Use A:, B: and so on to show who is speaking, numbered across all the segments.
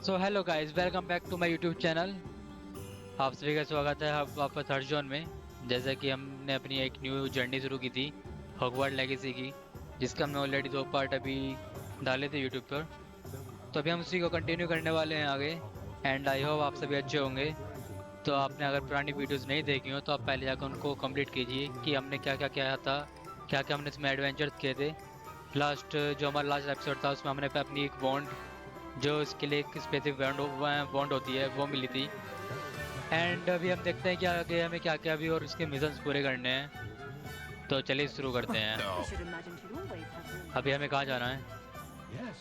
A: So hello guys, welcome back to my YouTube channel. आप सभी का स्वागत है आप वापस थर्ड जोन में। जैसा कि हमने अपनी एक न्यू जर्नी शुरू की थी हॉगवर्ट लेगेसी की, जिसका हमने ऑलरेडी 2 पार्ट अभी डाले थे यूट्यूब पर। तो अभी हम उसी को कंटिन्यू करने वाले हैं आगे। एंड आई होप आप सभी अच्छे होंगे। तो आपने अगर पुरानी वीडियोस नहीं देखी हो तो आप पहले जाकर उनको कंप्लीट कीजिए कि हमने क्या क्या किया था, क्या क्या हमने इसमें एडवेंचर्स किए थे। लास्ट जो हमारा लास्ट एपिसोड था उसमें हमने अपनी एक बॉन्ड, जो इसके लिए एक स्पेसिफिक बॉन्ड होती है, वो मिली थी। एंड अभी हम देखते हैं कि आगे हमें क्या क्या भी और इसके मिशंस पूरे करने हैं। तो चलिए शुरू करते हैं।
B: I should imagine she'd always have room for
A: अभी हमें कहाँ जाना है?
C: Yes,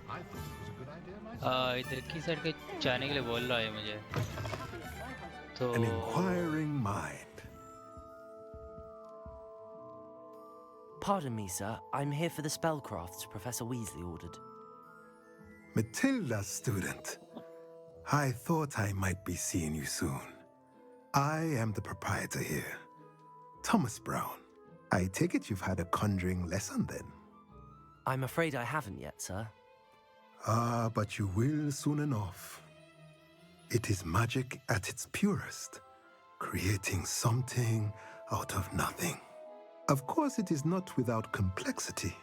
C: I thought it was a good idea myself.
A: इधर की साइड के
B: There you
A: जाने के लिए
B: go.
A: बोल रहा है मुझे।
B: Happy as my husband.
A: तो
D: An inquiring mind.
E: Pardon me, sir. I'm here for the spellcrafts Professor Weasley ordered.
D: Matilda, student. I thought I might be seeing you soon. I am the proprietor here, Thomas Brown. I take it you've had a conjuring lesson then?
E: I'm afraid I haven't yet, sir.
D: Ah, but you will soon enough. It is magic at its purest, creating something out of nothing. Of course, it is not without complexity,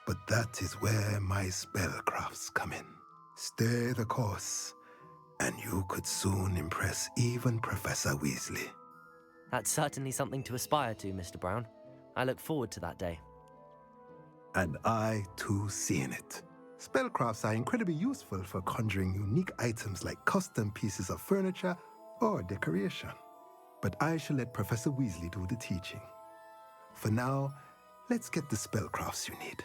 D: but that is where my spellcrafts come in. Stay the course, and you could soon impress even Professor Weasley.
E: That's certainly something to aspire to, Mr. Brown. I look forward to that day.
D: And I, too, seeing it. Spellcrafts are incredibly useful for conjuring unique items like custom pieces of furniture or decoration. But I shall let Professor Weasley do the teaching. For now, let's get the spellcrafts you need.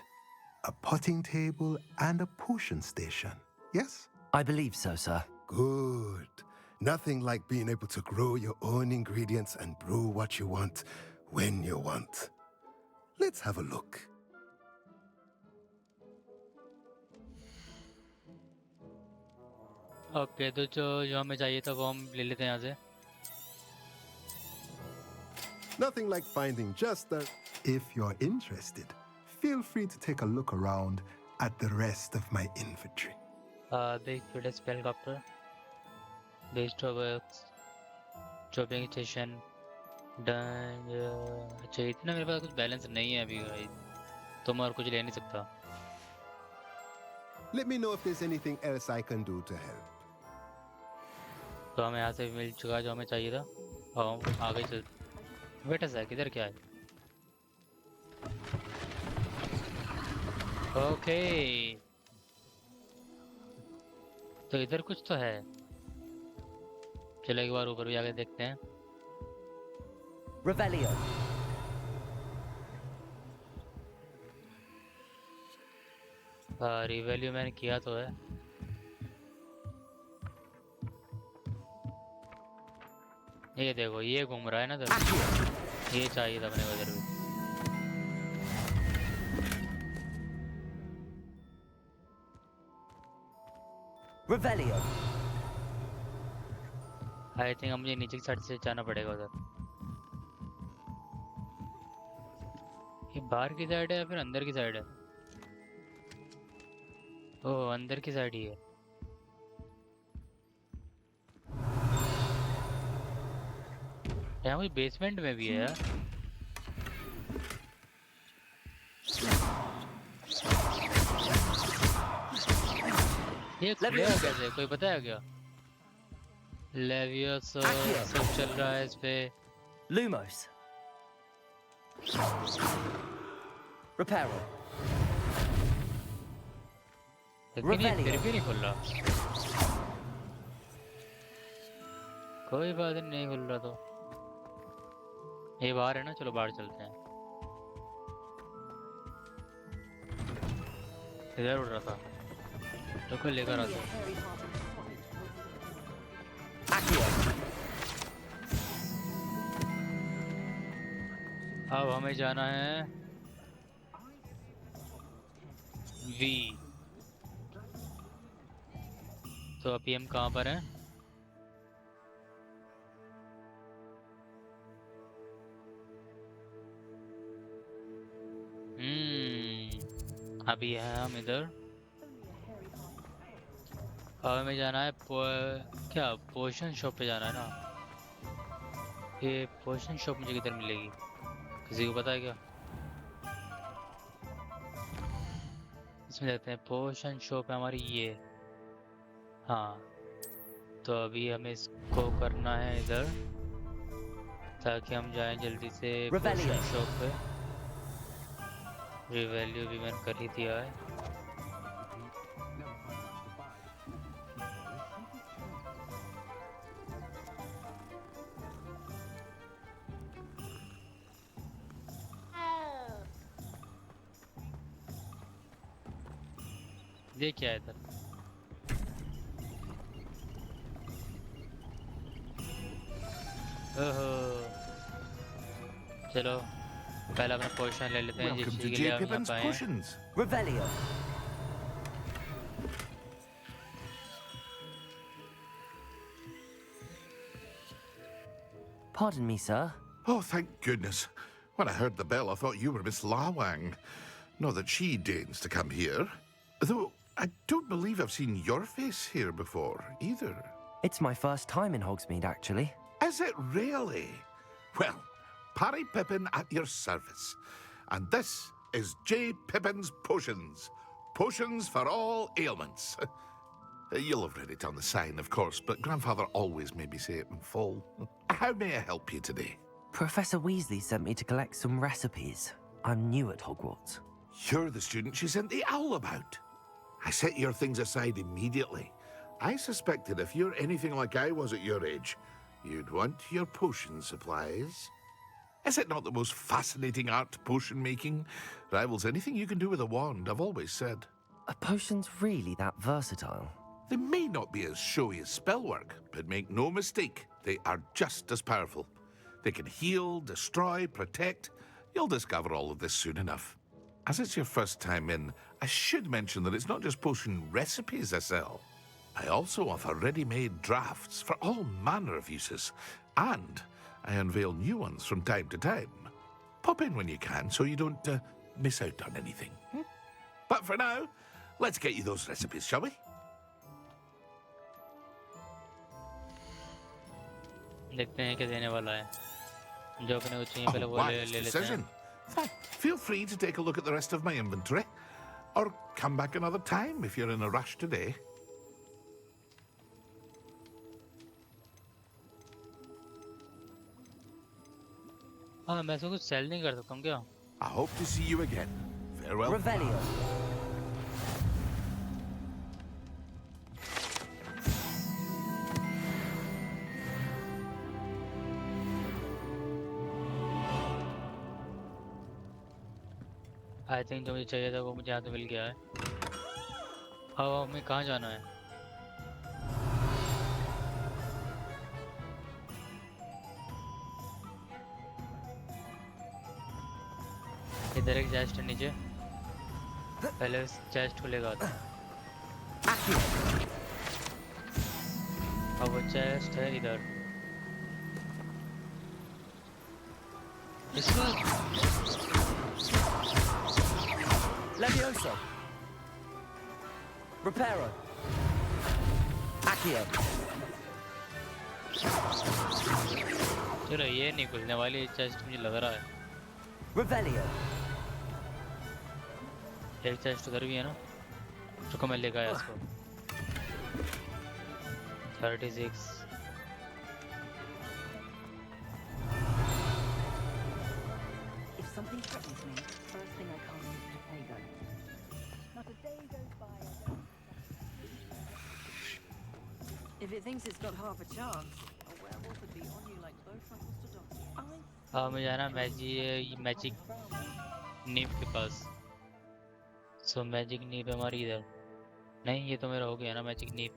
D: A potting table and a potion station, yes?
E: I believe so, sir.
D: Good. Nothing like being able to grow your own ingredients and brew what you want when you want. Let's have a look.
A: Okay, तो जो जो हमें चाहिए था वो हम ले लेते हैं यहाँ से।
D: Nothing like finding just the... If you're interested, feel free to take a look around at the rest of my inventory.
A: Big field spell copter, best works, chopping station, done. अच्छा, इतना मेरे पास कुछ बैलेंस नहीं है अभी भाई, तो मैं और कुछ ले नहीं सकता।
D: Let me know if there's anything else I can do to help.
A: तो हमें यहाँ से मिल चुका जो हमें चाहिए था, और हम आगे चल। बेटा सर किधर क्या है? ओके, तो इधर कुछ तो है। चलो एक बार ऊपर भी आके देखते हैं।
E: Revelio.
A: रिवैल्यू मैंने किया तो है। ये देखो, ये घूम रहा है ना इधर, ये चाहिए था अपने को इधर भी।
E: Revelio.
A: आई थिंक मुझे नीचे की साइड से जाना पड़ेगा उधर। ये बाहर की साइड है या फिर अंदर की साइड है? ओह, अंदर की साइड ही है। यहाँ कोई बेसमेंट में भी है यार। ये खुलेगा कैसे, कोई पता है क्या? लेवियोसा सब चल रहा है इस पे।
E: Lumos. Reparo.
A: लेकिन ये फिर भी नहीं खुल रहा। कोई बात नहीं खुल रहा तो ये बाहर है ना, चलो बाहर चलते हैं। इधर उड़ रहा था तो कोई लेकर
B: Only
A: आता।
B: a hairy-hearted cottage
E: Accio.
A: अब हमें जाना है वी। तो अभी हम कहाँ पर हैं? अभी है हम इधर। हमें जाना है क्या पोशन शॉप पे जाना है ना। ये पोशन शॉप मुझे किधर मिलेगी, किसी को पता है क्या? इसमें जाते हैं, पोशन शॉप है हमारी ये। हाँ, तो अभी हमें इसको करना है इधर, ताकि हम जाएं जल्दी से
E: Revelio.
A: पोशन शॉप पे। रिवैल्यू भी मैंने कर ही दिया है। ये क्या है इधर? ओहो, चलो पहले अपना पोशन ले लेते हैं, जिस
C: Welcome to
A: चीज़ के लिए
C: J.
A: हम यहाँ
C: Pippin's
A: पे आए हैं।
C: Potions.
E: Revelio. Pardon me, sir.
C: Oh, thank goodness. When I heard the bell, I thought you were Miss Lawang. Not that she deigns to come here. Though, I don't believe I've seen your face here before, either.
E: It's my first time in Hogsmeade, actually.
C: Is it really? Well, Parry Pippin at your service. And this is J. Pippin's Potions. Potions for all ailments. You'll have read it on the sign, of course, but Grandfather always made me say it in full. How may I help you today?
E: Professor Weasley sent me to collect some recipes. I'm new at Hogwarts.
C: You're the student she sent the owl about. I set your things aside immediately. I suspected if you're anything like I was at your age, you'd want your potion supplies. Is it not the most fascinating art, potion making? Rivals anything you can do with a wand, I've always said.
E: Are potions really that versatile?
C: They may not be as showy as spellwork, but make no mistake, they are just as powerful. They can heal, destroy, protect. You'll discover all of this soon enough. As it's your first time in, I should mention that it's not just potion recipes I sell. I also offer ready-made drafts for all manner of uses, and I unveil new ones from time to time. Pop in when you can so you don't miss out on anything. But for now, let's get you those recipes, shall we?
A: देखते हैं क्या देने वाला है, जो अपने को चाहिए पहले
C: Oh,
A: वो ले
C: wise
A: ले लेते हैं।
C: decision. Feel free to take a look at the rest of my inventory, or come back another time if you're in a rush today.
A: हाँ, मैं इसको कुछ सेल नहीं कर सकता हूँ क्या?
C: I hope to see you again. Farewell.
E: Revelio.
A: I think जो मुझे चाहिए था वो मुझे यहाँ से मिल गया है। अब हमें कहाँ जाना है? इधर एक चेस्ट है नीचे, पहले उस चेस्ट को लेकर आता हूँ। अब वो चेस्ट है इधर।
E: Levioso. Reparo. Accio.
A: चलो, ये नहीं खुलने वाली चेस्ट मुझे लग रहा है।
E: Revelio.
A: एक चेस्ट उधर भी है ना, रुको मैं लेकर आया इसको। 36।
B: If something threatens me, first thing I cast is Protego. Not a day goes by I don't... If it thinks it's got half a chance, a werewolf would be on you like both frontals to dogs.
A: हाँ, मुझे जाना magic नीप के पास। सो magic नीप हमारी इधर नहीं, ये तो मेरा हो गया ना मैजिक नीप।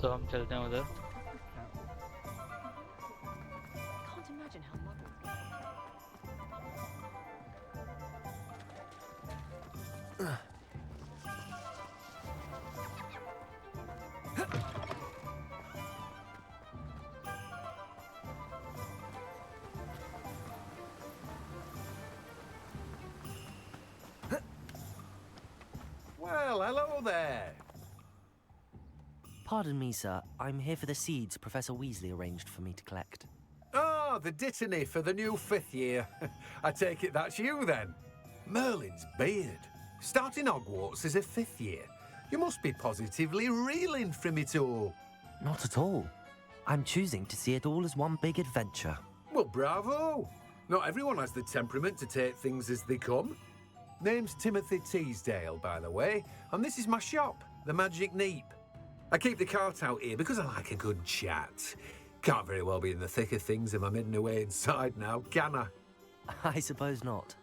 A: तो हम चलते हैं उधर।
B: Can't imagine how mothers get.
F: Well, hello there.
E: Pardon me, sir. I'm here for the seeds Professor Weasley arranged for me to collect.
F: Oh, the dittany for the new 5th year. I take it that's you then. Merlin's beard. Starting Hogwarts as a 5th year. You must be positively reeling from it all.
E: Not at all. I'm choosing to see it all as one big adventure.
F: Well, bravo. Not everyone has the temperament to take things as they come. Name's Timothy Teasdale, by the way, and this is my shop, the Magic Neep. I keep the cart out here because I like a good chat. Can't very well be in the thick of things if I'm hidden away inside now, can I?
E: I suppose not.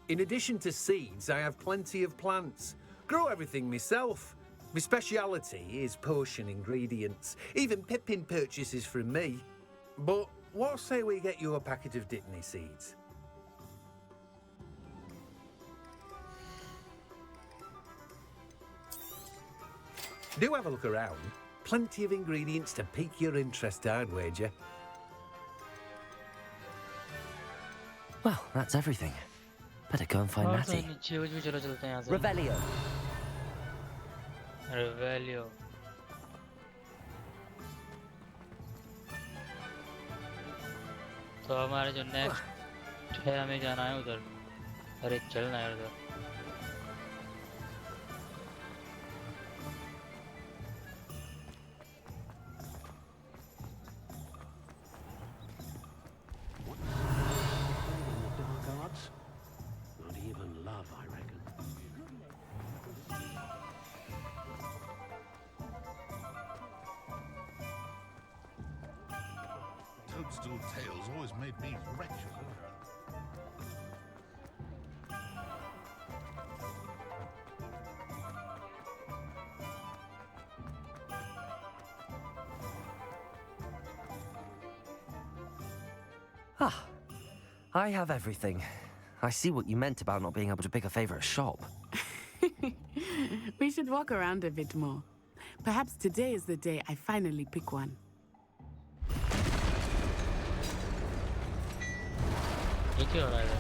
F: In addition to seeds, I have plenty of plants. Grow everything myself. My speciality is potion ingredients. Even Pippin purchases from me. But what say we get you a packet of Dittany seeds? Do have a look around. Plenty of ingredients to pique your interest, I'd wager.
E: Well, that's everything. Better go and find
A: और तो
E: Natty.
A: नीचे कुछ भी चलो चलते हैं यहाँ से।
E: Revelio.
A: रेवेलियो। तो हमारे जो नेक्स्ट है हमें जाना है उधर। अरे चलना है उधर।
G: Dark arts? Not even love, I reckon.
C: Toadstool tales always made me wretched.
E: Ah, I have everything. I see what you meant about not being able to pick a favorite shop.
H: We should walk around a bit more. Perhaps today is the day I finally pick one.
A: ये क्या हो रहा है इधर?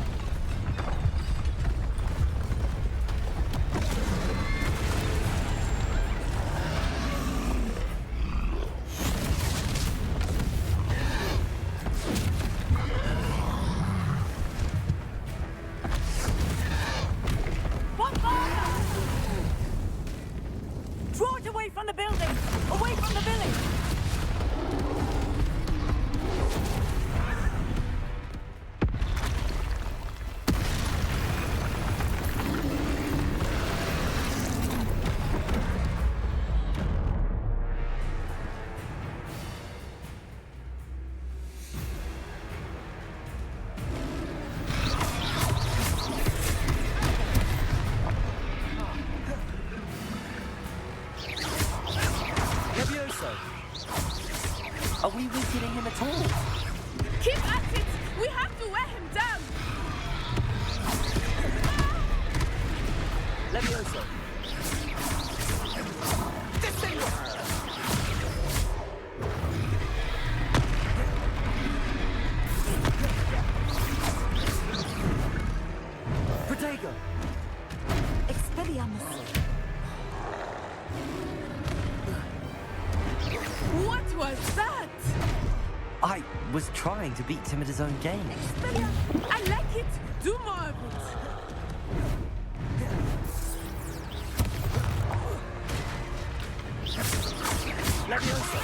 B: One fire! Draw it away from the building! Away from the village!
E: Levioso! Are we weakening him at all?
H: Keep at it! We have to wear him down!
E: Levioso! Protego!
B: Expelliarmus!
H: What was that?
E: I was trying to beat him at his own game.
H: Expelliarmus! I like it! Do more of it!
E: Levioso!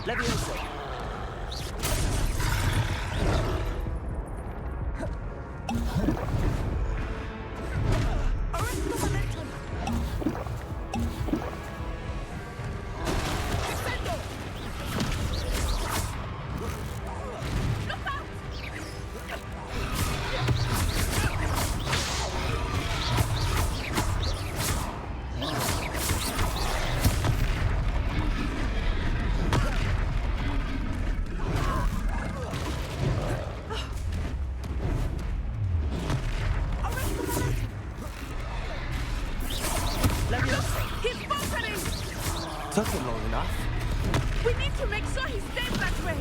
E: Levioso! Took him long enough.
H: We need to make sure he stays that way.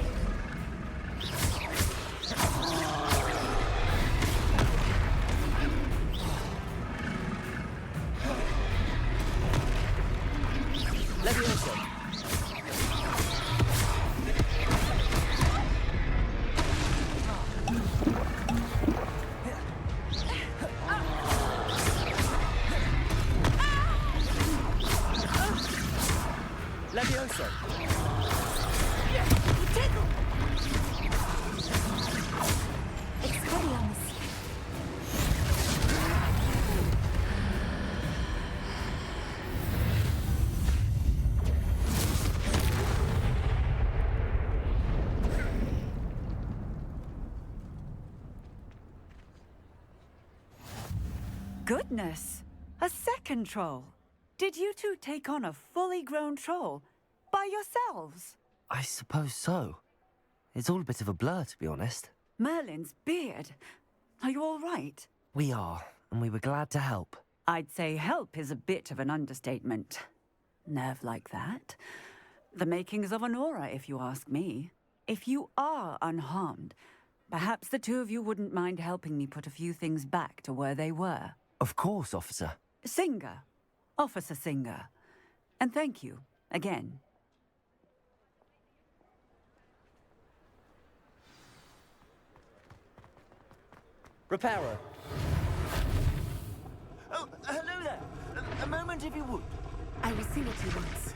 E: Levioso. Levioso.
B: Expelliarmus.
I: Goodness! A second troll. Did you two take on a fully grown troll by yourselves?
E: I suppose so. It's all a bit of a blur, to be honest.
I: Merlin's beard. Are you all right?
E: We are, and we were glad to help.
I: I'd say help is a bit of an understatement. Nerve like that. The makings of an aura, if you ask me. If you are unharmed, perhaps the two of you wouldn't mind helping me put a few things back to where they were.
E: Of course, officer.
I: Singer. Officer Singer. And thank you, again.
E: Reparo. Oh, hello there. A moment, if you would.
H: I will see what he wants.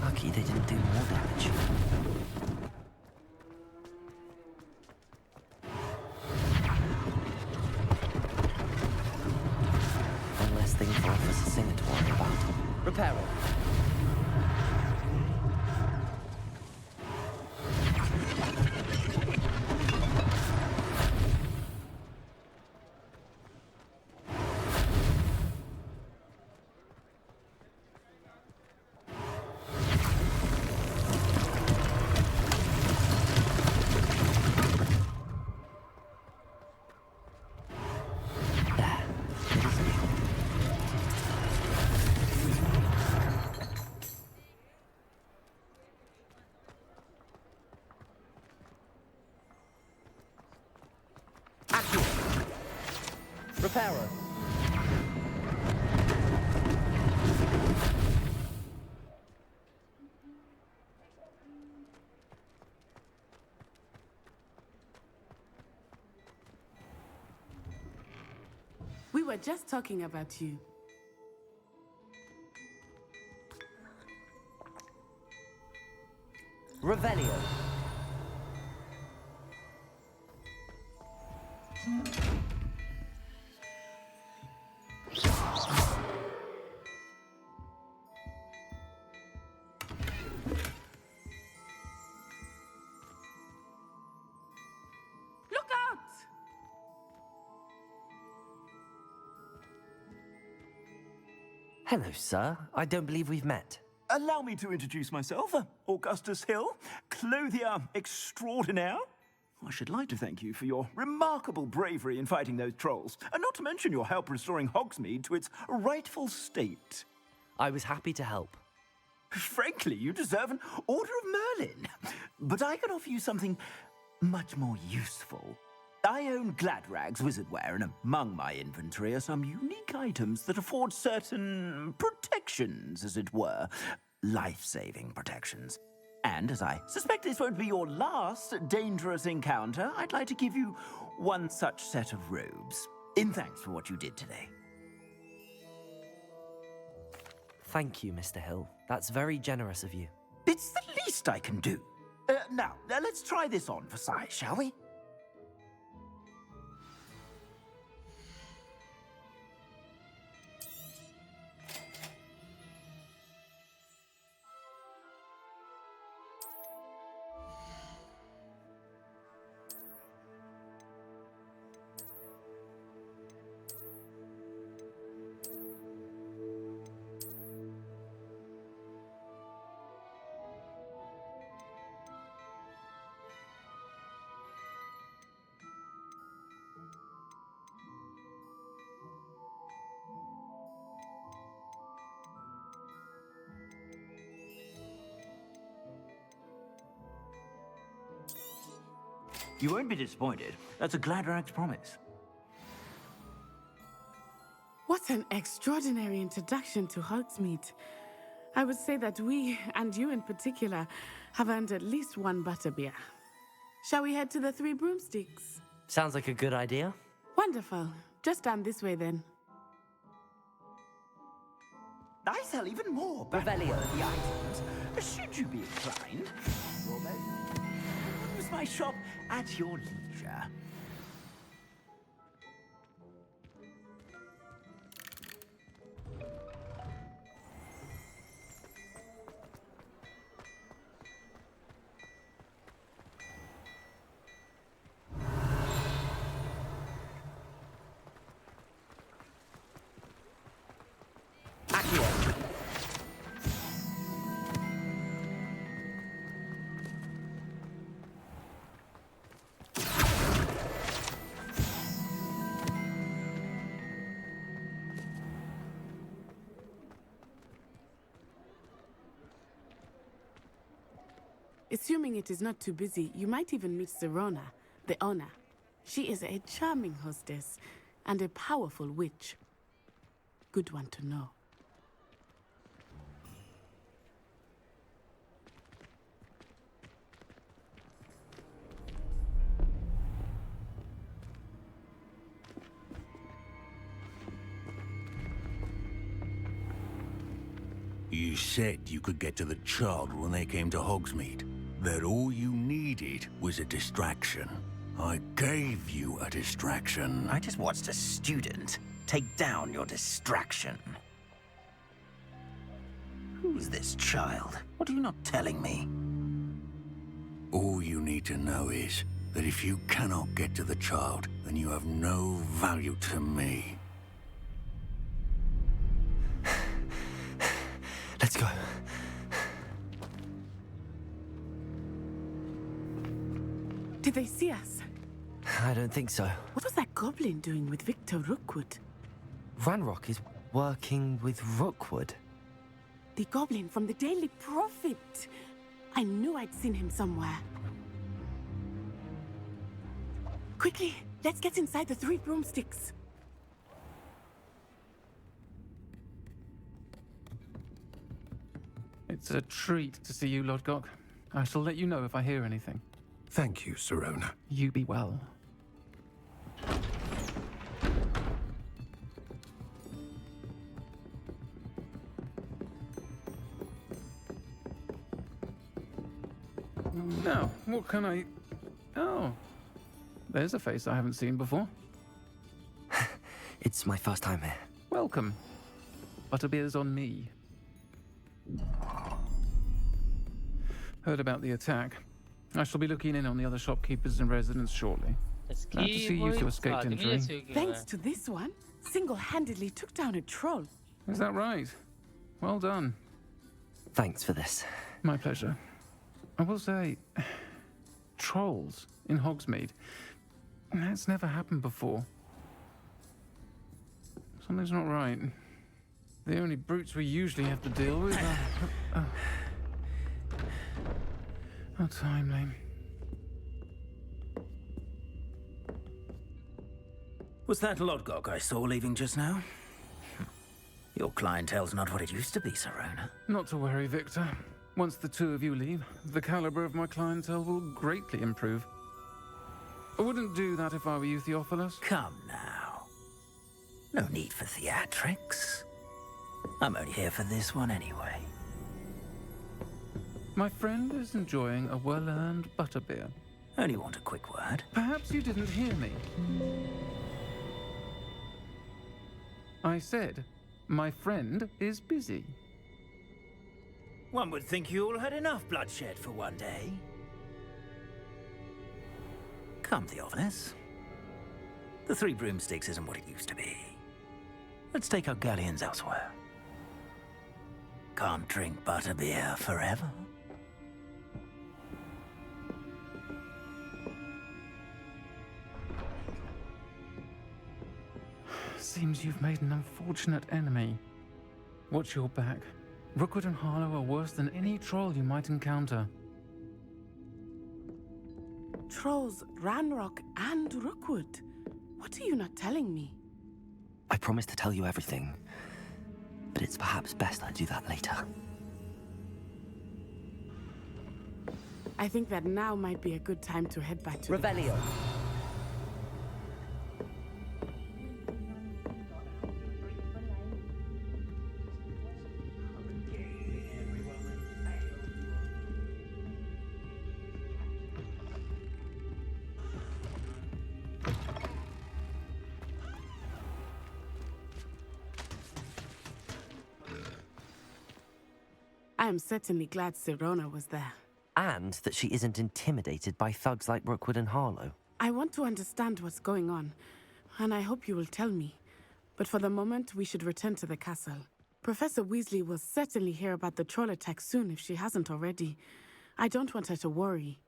E: Lucky they didn't do more damage. One less thing for Officer Singer to worry about. Reparo. Reparo.
H: We were just talking about you.
E: Revelio.
H: Look out!
E: Hello, sir. I don't believe we've met.
J: Allow me to introduce myself, Augustus Hill, clothier extraordinaire. I should like to thank you for your remarkable bravery in fighting those trolls, and not to mention your help restoring Hogsmeade to its rightful state.
E: I was happy to help.
J: Frankly, you deserve an Order of Merlin. But I can offer you something much more useful. I own Gladrag's wizardware, and among my inventory are some unique items that afford certain protections, as it were. Life-saving protections. And as I suspect this won't be your last dangerous encounter, I'd like to give you one such set of robes, in thanks for what you did today.
E: Thank you, Mr. Hill. That's very generous of you.
J: It's the least I can do. Now, let's try this on for size, shall we? You won't be disappointed. That's a Gladrag's promise.
H: What an extraordinary introduction to Hogsmeade. I would say that we, and you in particular, have earned at least one butterbeer. Shall we head to the Three Broomsticks?
E: Sounds like a good idea.
H: Wonderful. Just down this way then.
J: I sell even more
I: Revelio.
J: the items. Should you be inclined? Use my shop at your leisure.
H: Assuming it is not too busy, you might even meet Serona, the owner. She is a charming hostess and a powerful witch. Good one to know.
G: You said you could get to the child when they came to Hogsmeade. That all you needed was a distraction. I gave you a distraction.
J: I just watched a student take down your distraction. Who's this child? What are you not telling me?
G: All you need to know is that if you cannot get to the child, then you have no value to me.
E: Let's go.
H: Did they see us?
E: I don't think so.
H: What was that goblin doing with Victor Rookwood?
E: Ranrock is working with Rookwood.
H: The goblin from the Daily Prophet. I knew I'd seen him somewhere. Quickly, let's get inside the Three Broomsticks.
K: It's a treat to see you, Lodgok. I shall let you know if I hear anything.
D: Thank you, Serona.
K: You be well. Now, what can I... Oh, there's a face I haven't seen before.
E: It's my first time here.
K: Welcome. Butterbeer's on me. Heard about the attack. I shall be looking in on the other shopkeepers and residents shortly. Glad to see you two escaped injury.
H: Thanks to this one, single-handedly took down a troll.
K: Is that right? Well done.
E: Thanks for this.
K: My pleasure. I will say, trolls in Hogsmeade. That's never happened before. Something's not right. The only brutes we usually have to deal with are... How timely.
J: Was that Lodgok I saw leaving just now? Your clientele's not what it used to be, Serona.
K: Not to worry, Victor. Once the two of you leave, the caliber of my clientele will greatly improve. I wouldn't do that if I were you, Theophilus.
J: Come now. No need for theatrics. I'm only here for this one anyway.
K: My friend is enjoying a well-earned butterbeer.
J: Only want a quick word.
K: Perhaps you didn't hear me. I said, my friend is busy.
J: One would think you all had enough bloodshed for one day. Come, Theophilus. The Three Broomsticks isn't what it used to be. Let's take our galleons elsewhere. Can't drink butterbeer forever.
K: Seems you've made an unfortunate enemy. Watch your back. Rookwood and Harlow are worse than any troll you might encounter.
H: Trolls, Ranrock, and Rookwood. What are you not telling me?
E: I promised to tell you everything, but it's perhaps best I do that later.
H: I think that now might be a good time to head back to
E: Revelio.
H: I am certainly glad Sirona was there.
E: And that she isn't intimidated by thugs like Rookwood and Harlow.
H: I want to understand what's going on, and I hope you will tell me. But for the moment, we should return to the castle. Professor Weasley will certainly hear about the troll attack soon if she hasn't already. I don't want her to worry.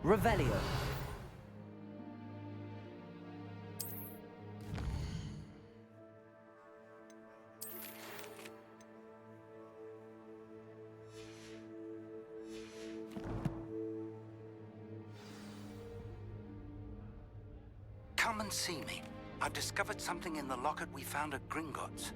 E: Revelio.
L: Come and see me. I've discovered something in the locket we found at Gringotts.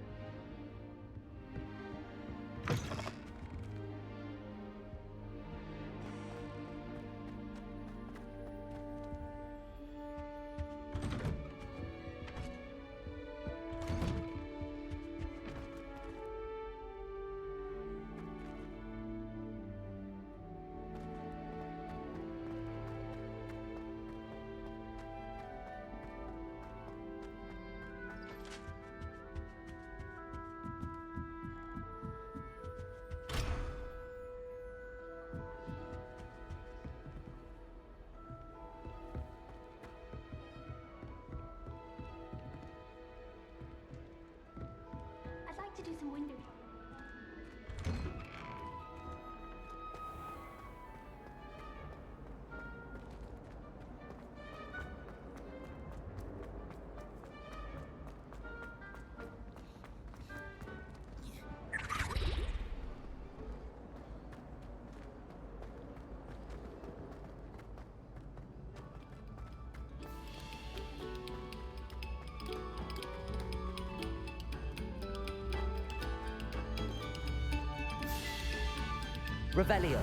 E: Revelio.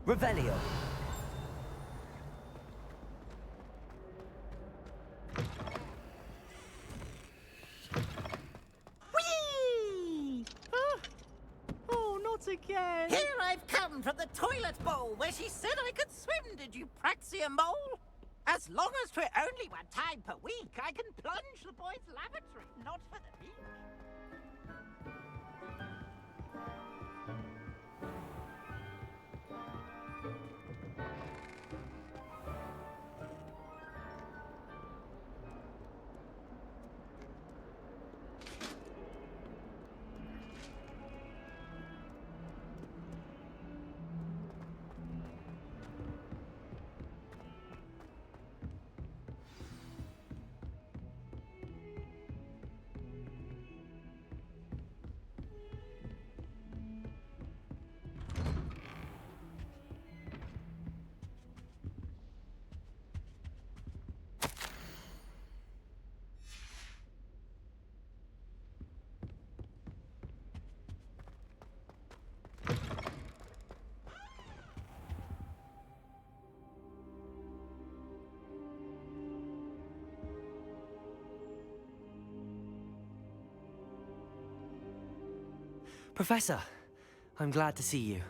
E: Revelio.
M: Whee! Oh, not again.
N: Here I've come from the toilet bowl where she said I could swim, did you praxia mole? As long as 'twere only one time per week, I can plunge the boys' lavatory, not for the beach.
E: Professor, I'm glad to see you.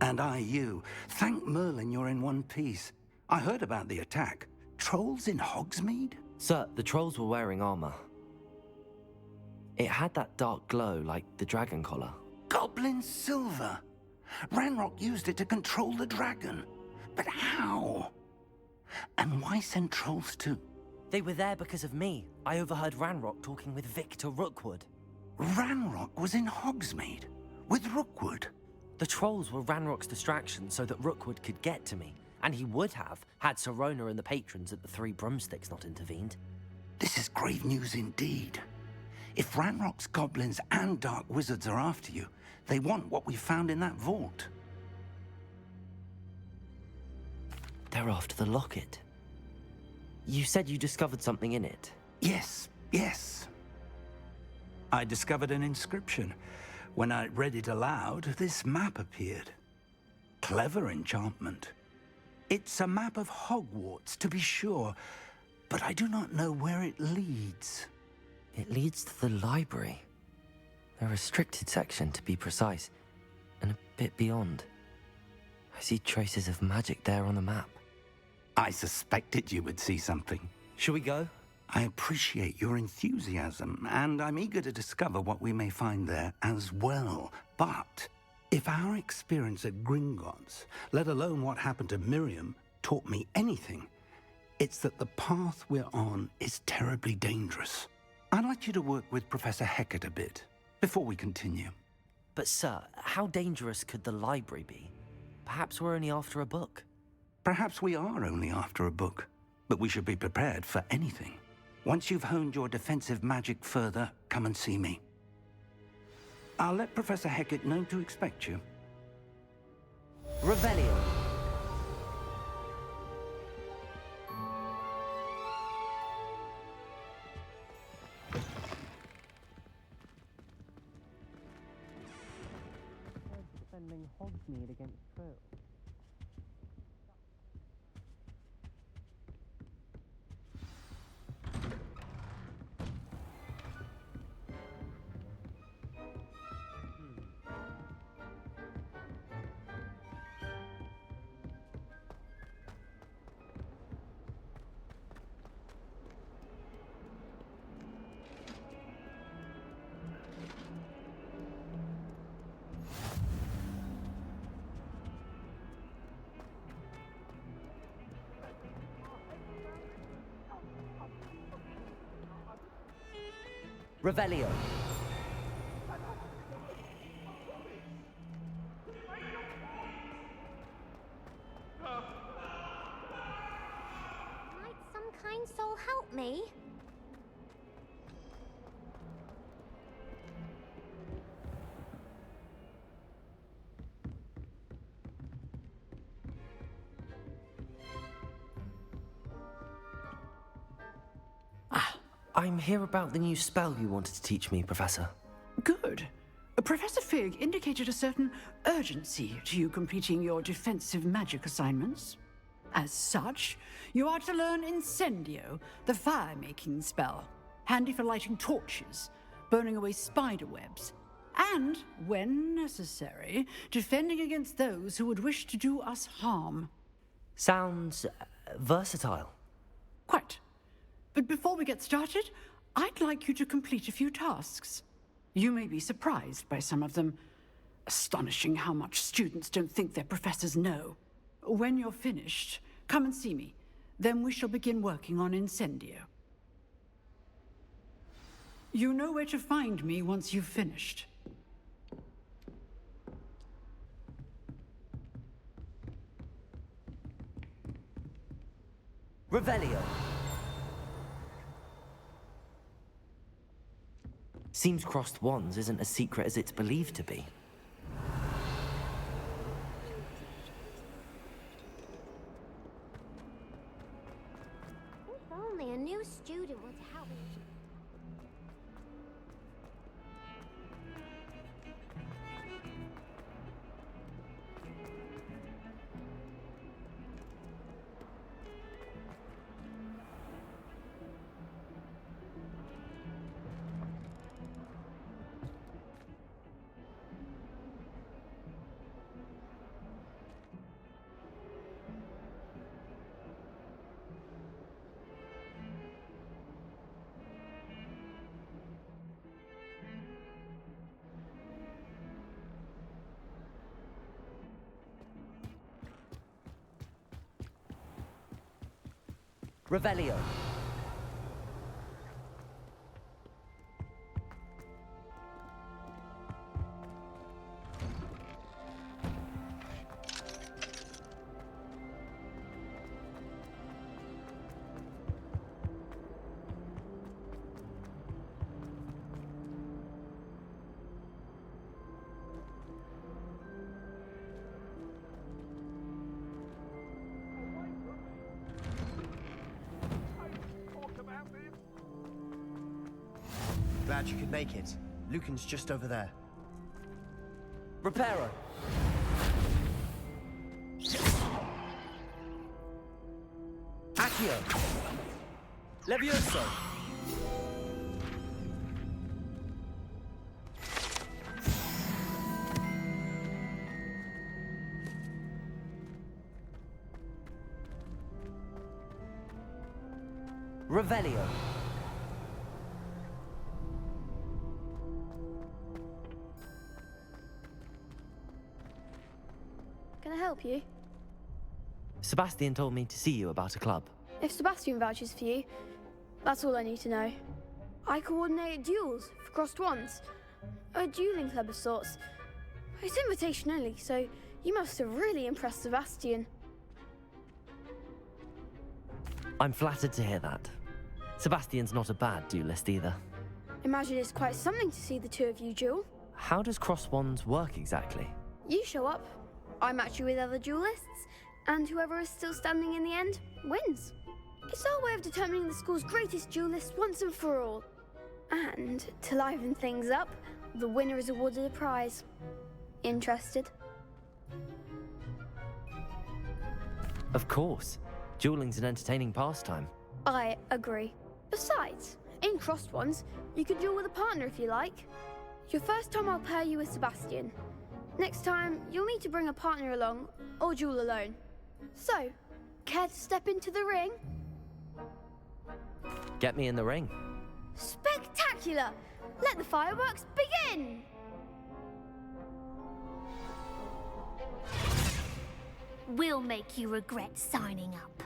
L: And I you. Thank Merlin you're in one piece. I heard about the attack. Trolls in Hogsmeade?
E: Sir, the trolls were wearing armor. It had that dark glow like the dragon collar.
L: Goblin silver. Ranrock used it to control the dragon. But how? And why send trolls too?
E: They were there because of me. I overheard Ranrock talking with Victor Rookwood.
L: Ranrock was in Hogsmeade? With Rookwood?
E: The trolls were Ranrock's distraction so that Rookwood could get to me. And he would have, had Sirona and the patrons at the Three Broomsticks not intervened.
L: This is grave news indeed. If Ranrock's goblins and dark wizards are after you, they want what we found in that vault.
E: They're after the locket. You said you discovered something in it.
L: Yes, yes. I discovered an inscription. When I read it aloud, this map appeared. Clever enchantment. It's a map of Hogwarts, to be sure, but I do not know where it leads.
E: It leads to the library. A restricted section, to be precise, and a bit beyond. I see traces of magic there on the map.
L: I suspected you would see something.
E: Shall we go?
L: I appreciate your enthusiasm, and I'm eager to discover what we may find there as well. But if our experience at Gringotts, let alone what happened to Miriam, taught me anything, it's that the path we're on is terribly dangerous. I'd like you to work with Professor Hecat a bit, before we continue.
E: But sir, how dangerous could the library be? Perhaps we're only after a book.
L: Perhaps we are only after a book, but we should be prepared for anything. Once you've honed your defensive magic further, come and see me. I'll let Professor Hecat know to expect you.
E: Revelio. Defending Hogsmeade against trolls. Revelio.
O: Might some kind soul help me?
E: I'm here about the new spell you wanted to teach me, Professor.
P: Good. Professor Fig indicated a certain urgency to you completing your defensive magic assignments. As such, you are to learn Incendio, the fire-making spell, handy for lighting torches, burning away spider webs, and, when necessary, defending against those who would wish to do us harm.
E: Sounds versatile.
P: Quite. But before we get started, I'd like you to complete a few tasks. You may be surprised by some of them. Astonishing how much students don't think their professors know. When you're finished, come and see me. Then we shall begin working on Incendio. You know where to find me once you've finished.
E: Revelio. Seems crossed wands isn't as secret as it's believed to be.
O: If only a new student would help me.
E: Revelio.
Q: Glad you could make it. Lucan's just over there.
E: Reparo. Accio. Levioso. Revelio.
R: Can I help you?
E: Sebastian told me to see you about a club.
R: If Sebastian vouches for you, that's all I need to know. I coordinate duels for crossed wands. A dueling club of sorts. It's invitation only, so you must have really impressed Sebastian.
E: I'm flattered to hear that. Sebastian's not a bad duelist either.
R: Imagine it's quite something to see the two of you duel.
E: How does cross wands work exactly?
R: You show up, I match you with other duelists, and whoever is still standing in the end wins. It's our way of determining the school's greatest duelist once and for all. And to liven things up, the winner is awarded a prize. Interested?
E: Of course. Dueling's an entertaining pastime.
R: I agree. Besides, in crossed ones, you can duel with a partner if you like. Your first time I'll pair you with Sebastian. Next time, you'll need to bring a partner along, or duel alone. So, care to step into the ring?
E: Get me in the ring.
R: Spectacular! Let the fireworks begin!
O: We'll make you regret signing up.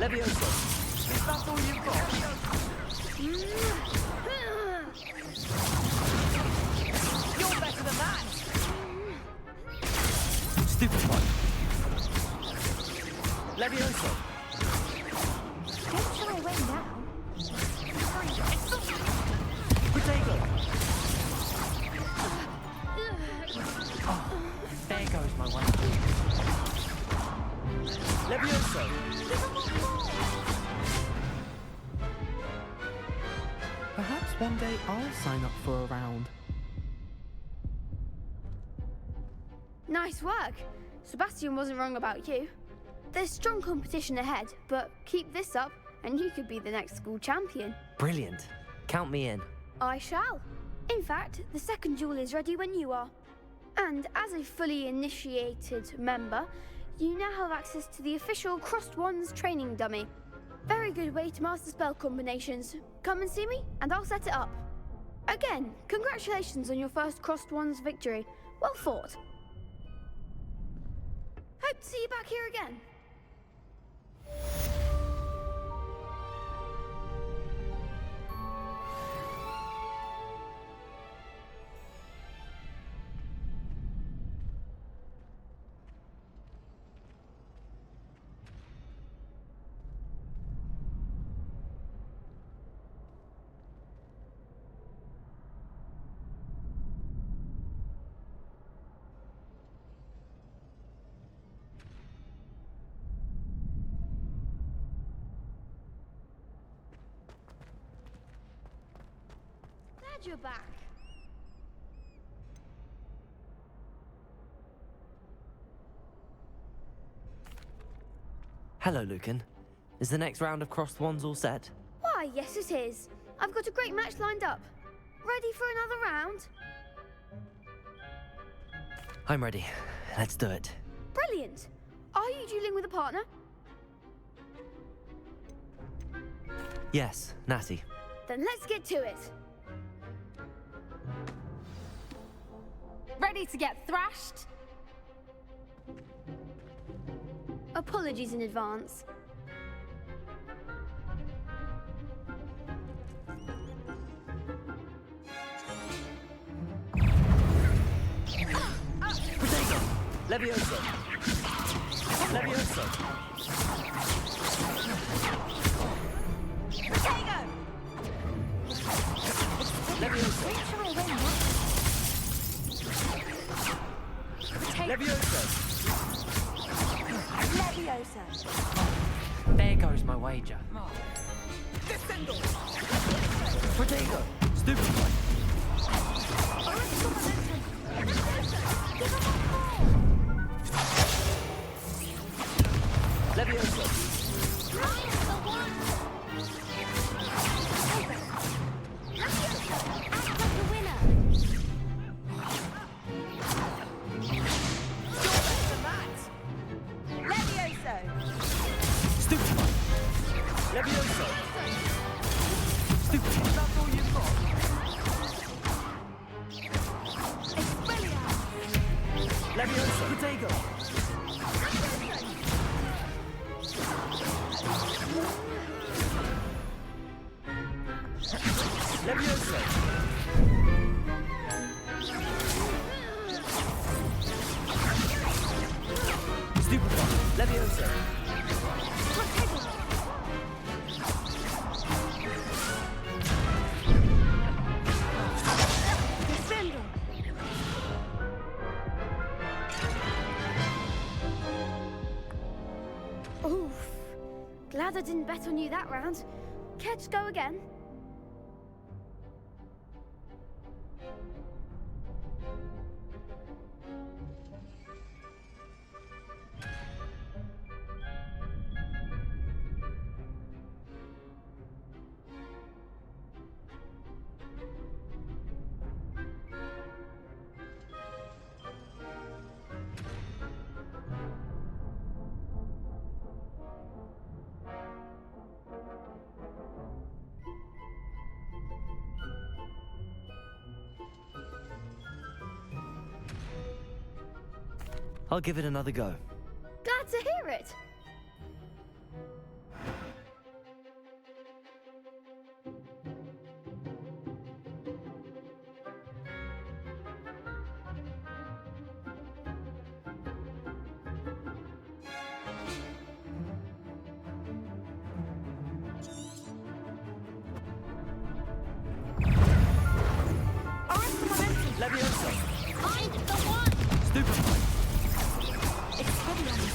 J: Levioso! Is that all you've got? You're better than that! Stupefy! Levioso!
O: Don't shy away now.
J: Protego! Oh, there goes my one. Levioso!
S: Perhaps one day I'll sign up for a round.
R: Nice work. Sebastian wasn't wrong about you. There's strong competition ahead, but keep this up and you could be the next school champion.
E: Brilliant. Count me in.
R: I shall. In fact, the second duel is ready when you are. And as a fully initiated member, you now have access to the official Crossed Wands training dummy. Very good way to master spell combinations. Come and see me, and I'll set it up. Again, congratulations on your first Crossed Wands victory. Well fought. Hope to see you back here again. Glad you're back.
E: Hello, Lucan. Is the next round of Crossed Wands all set?
R: Why, yes it is. I've got a great match lined up. Ready for another round?
E: I'm ready. Let's do it.
R: Brilliant. Are you dueling with a partner?
E: Yes, Natty.
R: Then let's get to it.
O: Ready to get thrashed?
R: Apologies in advance.
J: Protego! Levioso! Levioso!
O: Protego!
J: Levioso! Levioso!
O: Levioso!
E: There goes my wager.
J: Descendo! Protego! Stupefy! Levioso! Stupefy! Levioso! Stupefy! That's all you've got? Levioso! Protego! Levioso! Stupefy! Levioso!
R: Oof. Glad I didn't bet on you that round. Care to go again?
E: I'll give it another go.
R: Glad to hear it.
J: Levioso!
O: Find the one!
J: Stupefy!
O: It's heavy on me.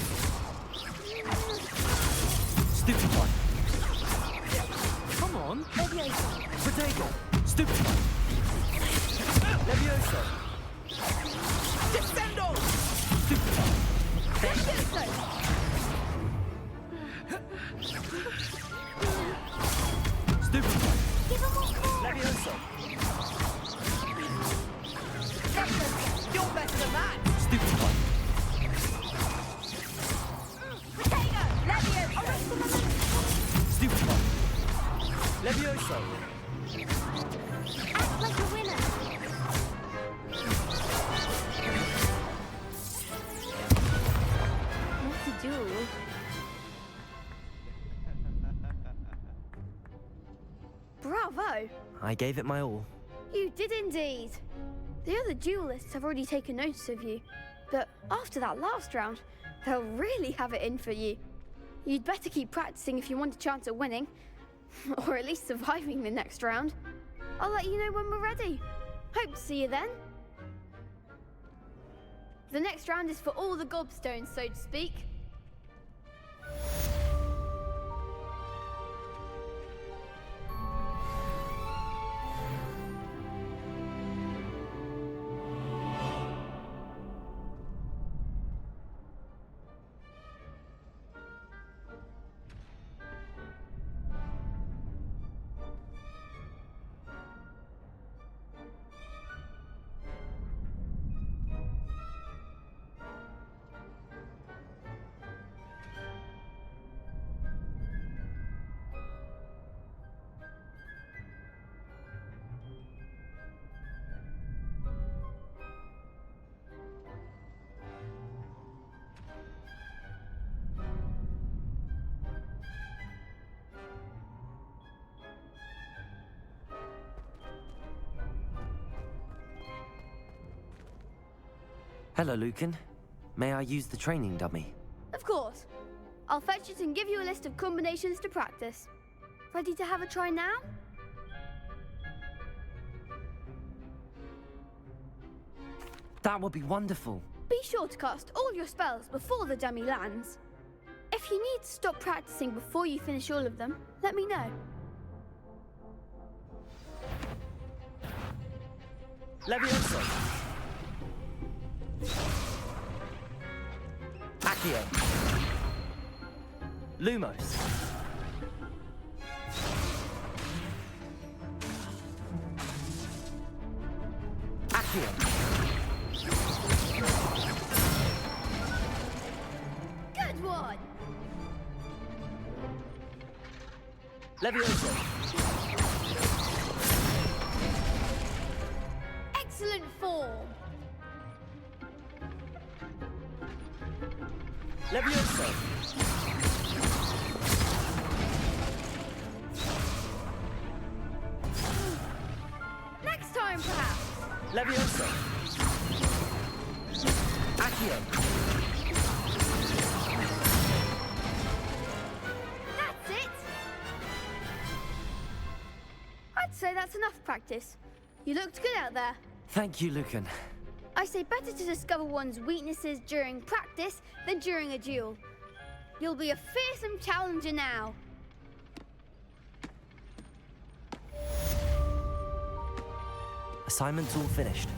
J: Stupefy!
M: Come on.
O: Levioso.
J: Protego! Stupefy! Levioso!
N: Descendo!
J: Stupefy!
O: Levioso.
J: Stupefy!
O: Give him one more.
J: Levioso!
O: Levioso.
N: You're better than that!
J: Stupefy!
O: Potato. Levioso.
J: Stupefy! Levioso!
O: Act like a winner. What to do? Bravo!
E: I gave it my all.
R: You did indeed. The other duelists have already taken notice of you, but after that last round, they'll really have it in for you. You'd better keep practicing if you want a chance at winning, or at least surviving the next round. I'll let you know when we're ready. Hope to see you then. The next round is for all the gobstones, so to speak.
E: Hello, Lucan. May I use the training dummy?
R: Of course. I'll fetch it and give you a list of combinations to practice. Ready to have a try now?
E: That would be wonderful.
R: Be sure to cast all your spells before the dummy lands. If you need to stop practicing before you finish all of them, let me know.
J: Levioso! Accio! Lumos! Accio!
R: Good one!
J: Levioso!
R: Excellent form!
J: Levioso!
R: Next time, perhaps!
J: Levioso! Accio!
R: That's it! I'd say that's enough practice. You looked good out there.
E: Thank you, Lucan.
R: I say better to discover one's weaknesses during practice than during a duel. You'll be a fearsome challenger now.
E: Assignment's all finished.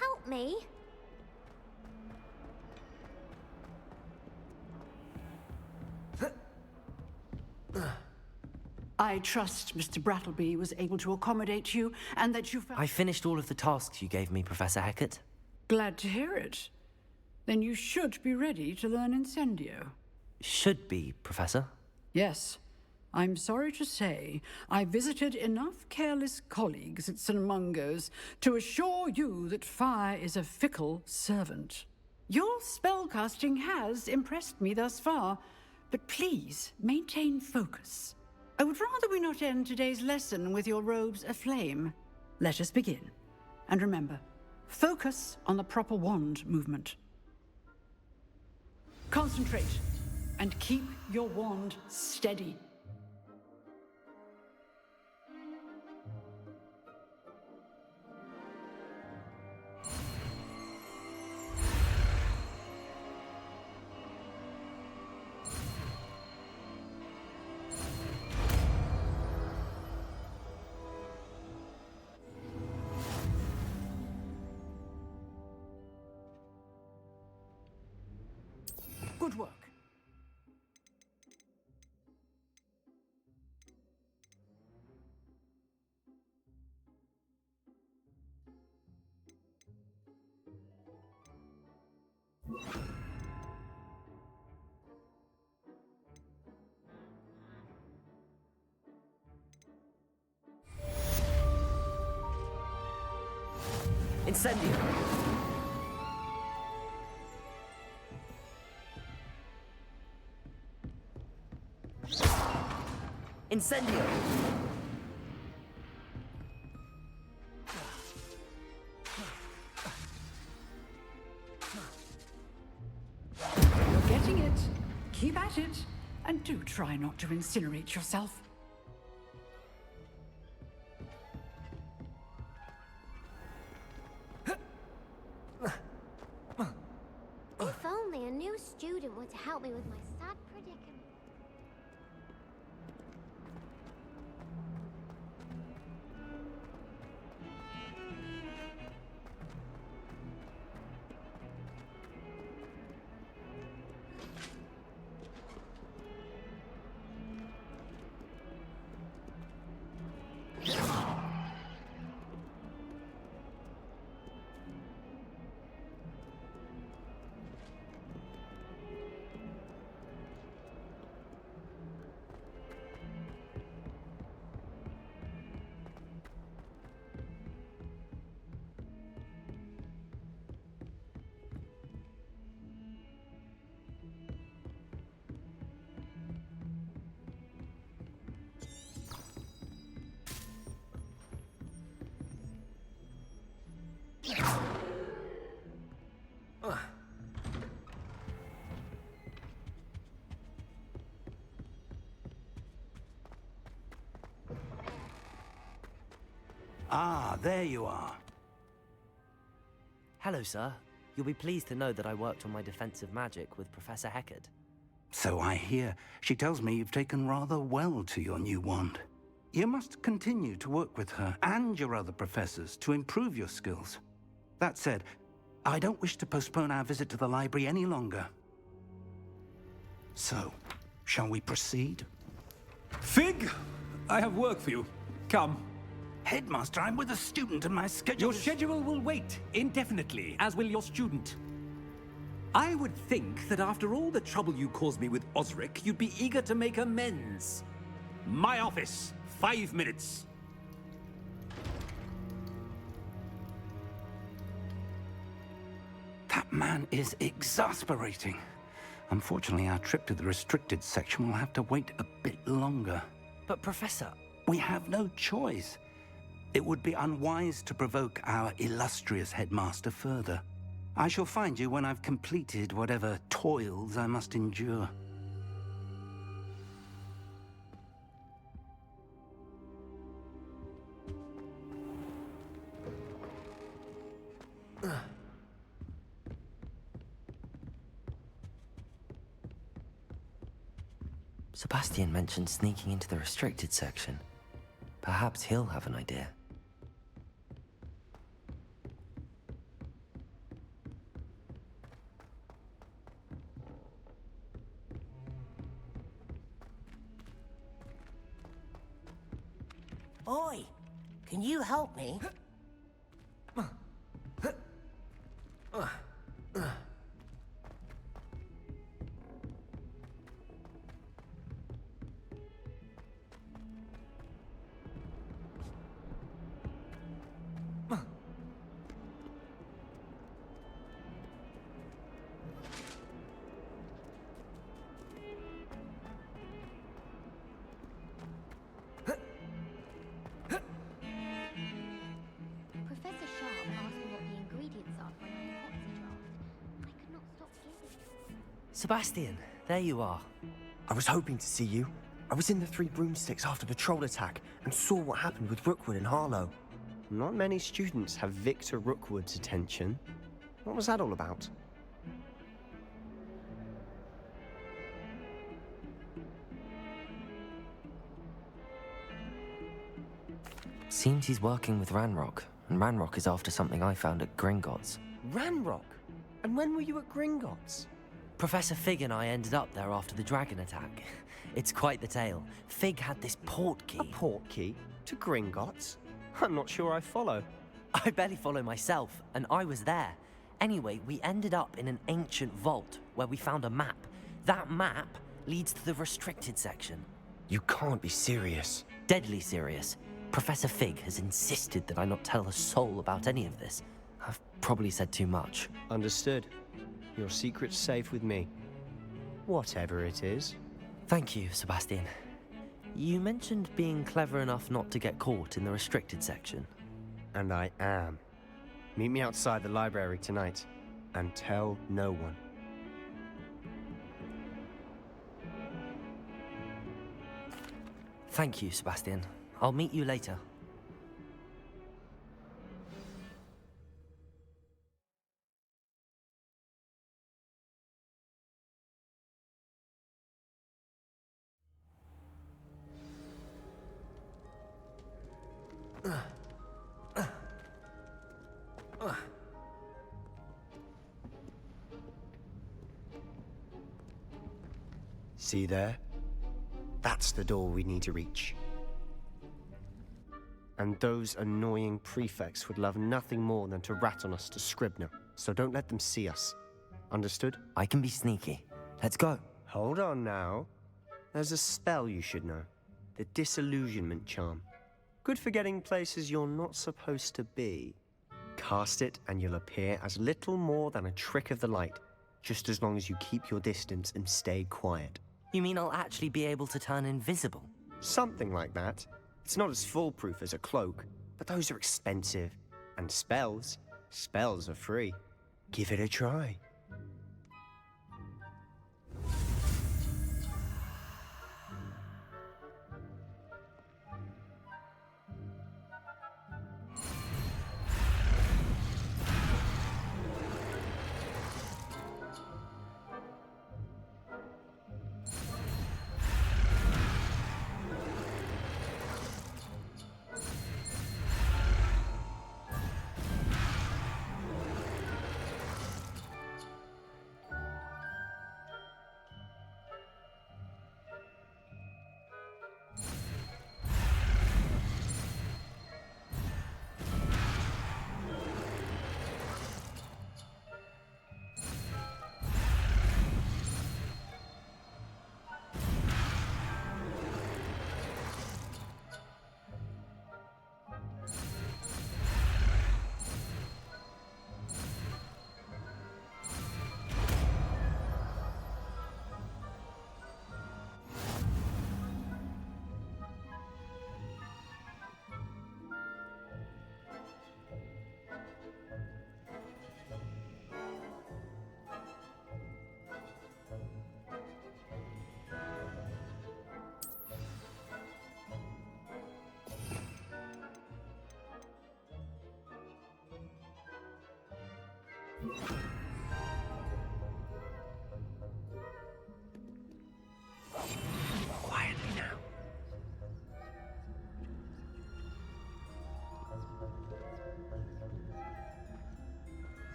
O: help me?
P: I trust Mr. Brattleby was able to accommodate you and that you found...
E: I finished all of the tasks you gave me, Professor Hecat.
P: Glad to hear it. Then you should be ready to learn Incendio.
E: Should be, Professor.
P: Yes. I'm sorry to say, I visited enough careless colleagues at St. Mungo's to assure you that fire is a fickle servant. Your spellcasting has impressed me thus far, but please maintain focus. I would rather we not end today's lesson with your robes aflame. Let us begin. And remember, focus on the proper wand movement. Concentrate, and keep your wand steady. Good work.
E: Incendio! Incendio!
P: You're getting it. Keep at it. And do try not to incinerate yourself.
O: If only a new student were to help me with my sad predicament.
L: Ah, there you are.
E: Hello, sir. You'll be pleased to know that I worked on my defensive magic with Professor Hecat.
L: So I hear. She tells me you've taken rather well to your new wand. You must continue to work with her and your other professors to improve your skills. That said, I don't wish to postpone our visit to the library any longer. So, shall we proceed?
T: Fig! I have work for you. Come.
L: Headmaster, I'm with a student and my schedule
T: Your schedule will wait indefinitely, as will your student. I would think that after all the trouble you caused me with Osric, you'd be eager to make amends. My office, 5 minutes.
L: That man is exasperating. Unfortunately, our trip to the restricted section will have to wait a bit longer.
E: But, Professor...
L: We have no choice. It would be unwise to provoke our illustrious headmaster further. I shall find you when I've completed whatever toils I must endure.
E: Sebastian mentioned sneaking into the restricted section. Perhaps he'll have an idea.
N: boy. Can you help me?
O: Professor Sharp asked me what the ingredients are for an autopsy draft. I could not stop giggling.
U: Sebastian, there you are.
V: I was hoping to see you. I was in the Three Broomsticks after the troll attack and saw what happened with Rookwood and Harlow. Not many students have Victor Rookwood's attention. What was that all about?
E: Seems he's working with Ranrock, and Ranrock is after something I found at Gringotts.
V: Ranrock? And when were you at Gringotts?
E: Professor Fig and I ended up there after the dragon attack. It's quite the tale. Fig had this port key.
V: A port key? To Gringotts? I'm not sure I follow.
E: I barely follow myself, and I was there. Anyway, we ended up in an ancient vault where we found a map. That map leads to the restricted section.
V: You can't be serious.
E: Deadly serious. Professor Fig has insisted that I not tell a soul about any of this. I've probably said too much.
V: Understood. Your secret's safe with me. Whatever it is.
E: Thank you, Sebastian. You mentioned being clever enough not to get caught in the restricted section.
V: And I am. Meet me outside the library tonight, and tell no one.
E: Thank you, Sebastian. I'll meet you later.
V: See there? That's the door we need to reach. And those annoying prefects would love nothing more than to rat on us to Scribner, so don't let them see us. Understood?
E: I can be sneaky. Let's go.
V: Hold on now. There's a spell you should know. The Disillusionment Charm. Good for getting places you're not supposed to be. Cast it and you'll appear as little more than a trick of the light, just as long as you keep your distance and stay quiet.
E: You mean I'll actually be able to turn invisible?
V: Something like that. It's not as foolproof as a cloak, but those are expensive. And spells are free. Give it a try.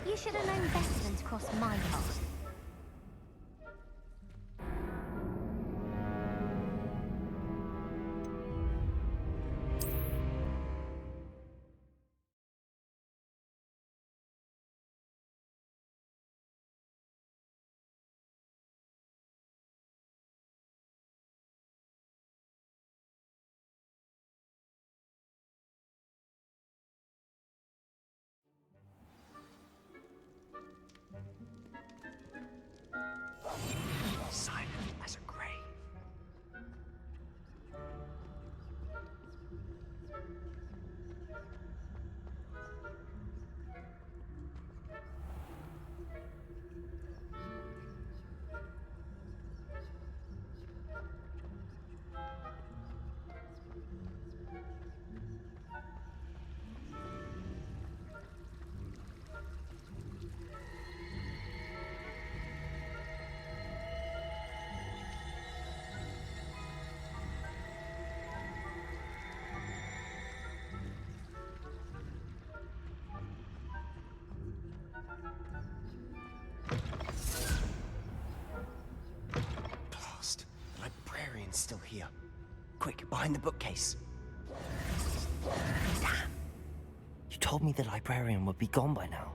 O: You should have known better than to cross my path.
V: Silent as a grave.
Q: Blast. The librarian's still here. Quick, behind the bookcase.
E: You told me the librarian would be gone by now.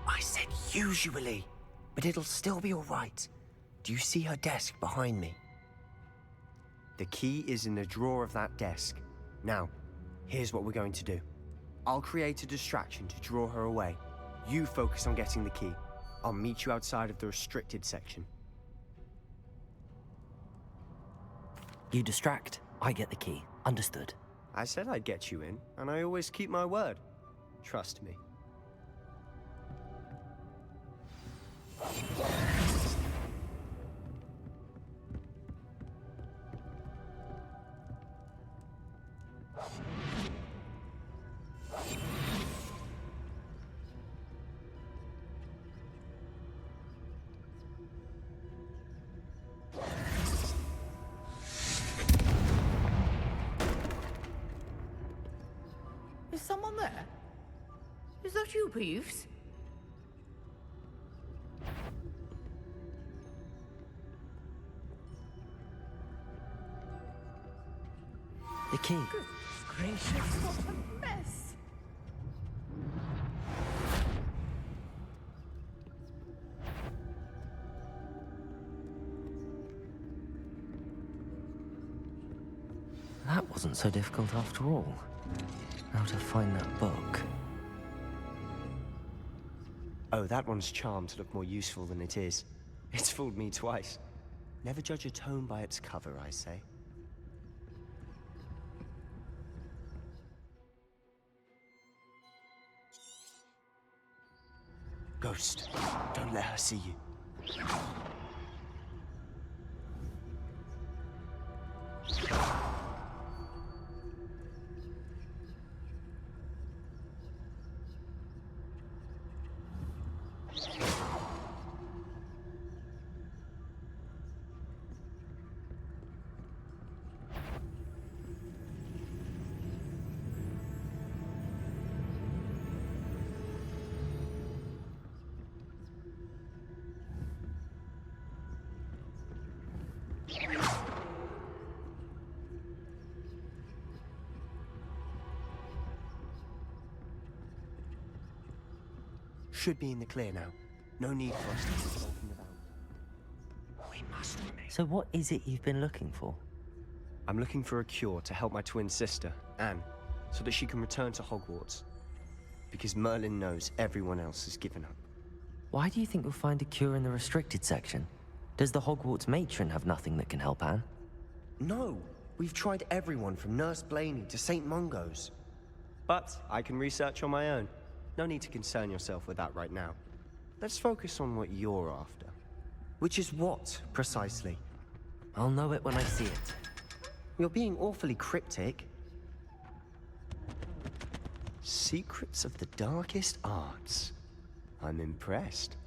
Q: I said usually, but it'll still be all right. Do you see her desk behind me? The key is in the drawer of that desk. Now, here's what we're going to do. I'll create a distraction to draw her away. You focus on getting the key. I'll meet you outside of the restricted section.
E: You distract, I get the key. Understood.
Q: I said I'd get you in, and I always keep my word. Trust me.
P: Is someone there? Is that you, Peeves?
E: The key.
P: Goodness gracious, what a mess!
E: That wasn't so difficult after all. How to find that book.
Q: Oh, that one's charmed to look more useful than it is. It's fooled me twice. Never judge a tome by its cover, I say. Ghost, don't let her see you. Should be in the clear now. No need for us to keep walking about. We must remain.
E: So what is it you've been looking for?
Q: I'm looking for a cure to help my twin sister, Anne, so that she can return to Hogwarts. Because Merlin knows everyone else has given up.
E: Why do you think you'll find a cure in the restricted section? Does the Hogwarts matron have nothing that can help Anne?
Q: No, we've tried everyone from Nurse Blaney to St. Mungo's. But I can research on my own. No need to concern yourself with that right now. Let's focus on what you're after. Which is what, precisely?
E: I'll know it when I see it.
Q: You're being awfully cryptic. Secrets of the darkest arts. I'm impressed.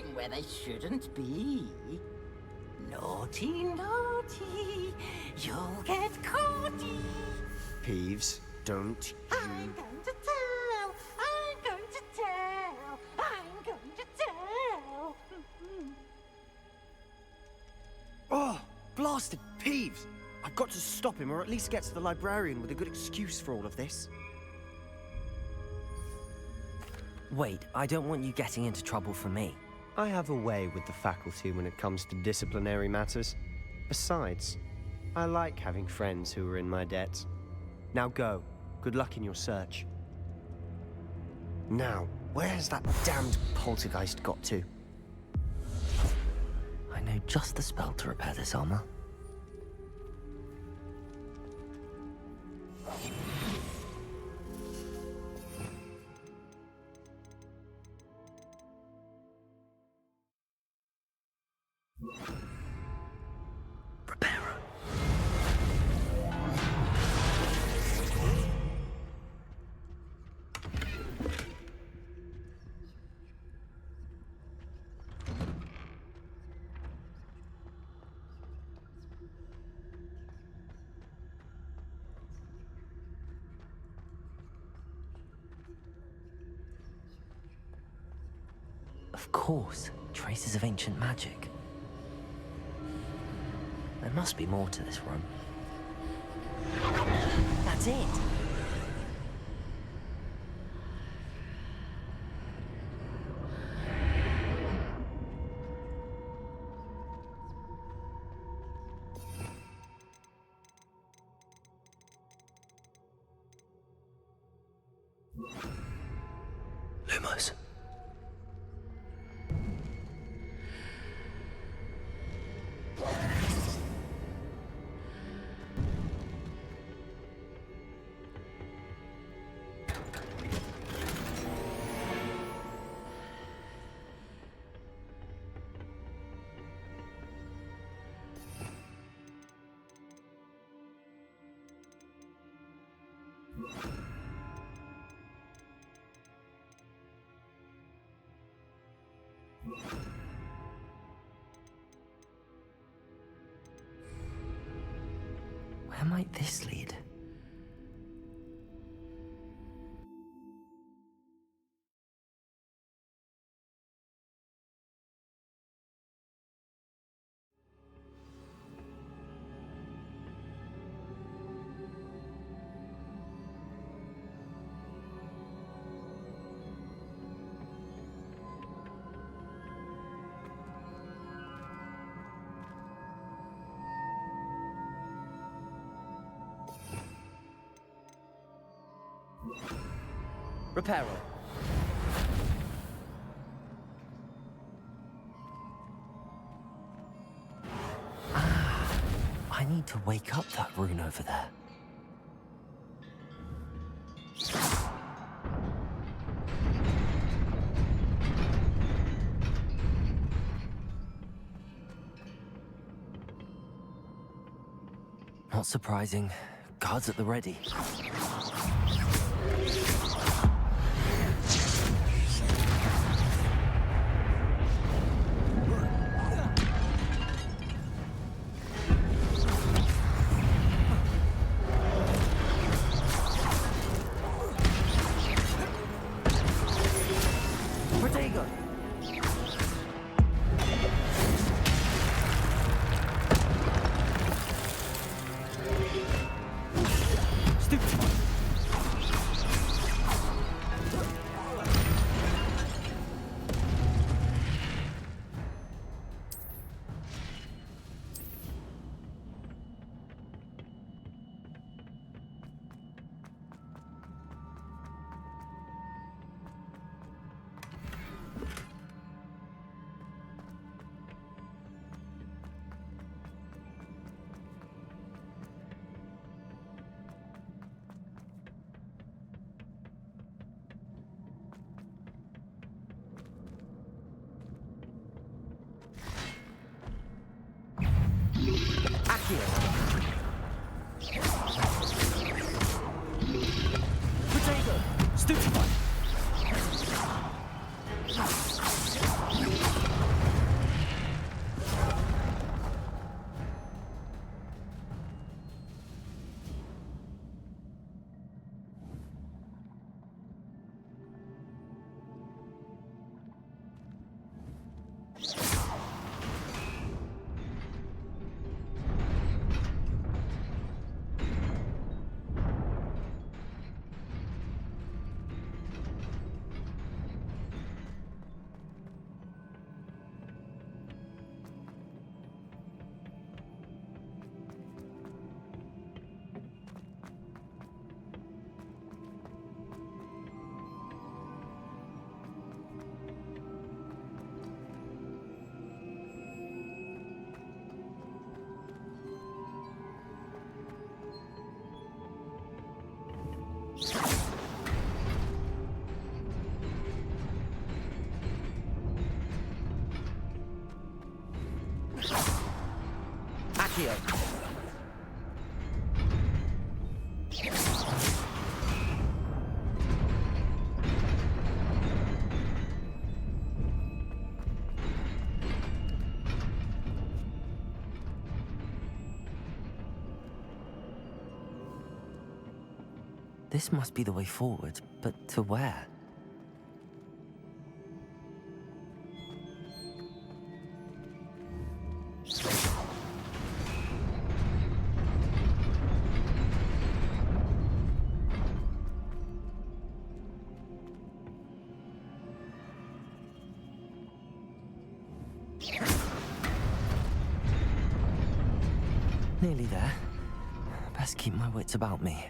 N: sitting where they shouldn't be. Naughty, naughty, you'll get caughty.
Q: Peeves, don't
N: I'm going to tell, I'm going to tell, I'm going to tell.
Q: Oh, blasted Peeves! I've got to stop him, or at least get to the librarian with a good excuse for all of this.
E: Wait, I don't want you getting into trouble for me.
Q: I have a way with the faculty when it comes to disciplinary matters. Besides, I like having friends who are in my debt. Now go. Good luck in your search. Now, where has that damned poltergeist got to?
E: I know just the spell to repair this armor. Of course, traces of ancient magic. There must be more to this room. That's it! Lumos. Where might this lead? Reparo. I need to wake up that rune over there. Not surprising. Guards at the ready. Potato! Stupefy!
Q: Accio.
E: This must be the way forward, but to where? Nearly there. Best keep my wits about me.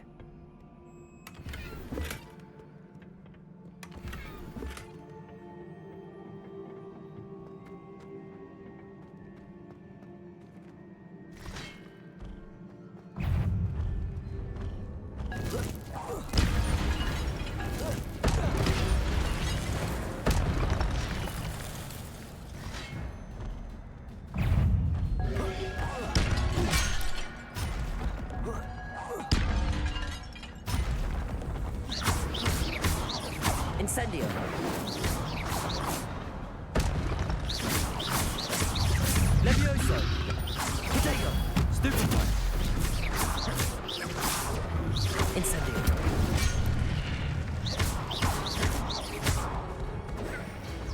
Q: Incendio. Levioso. Potato. Stupefy. Incendio.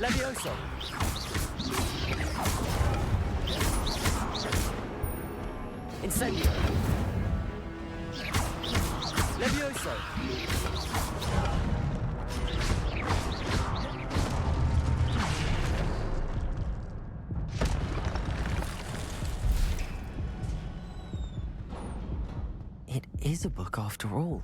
Q: Levioso. Incendio. Levioso.
E: It is a book after all.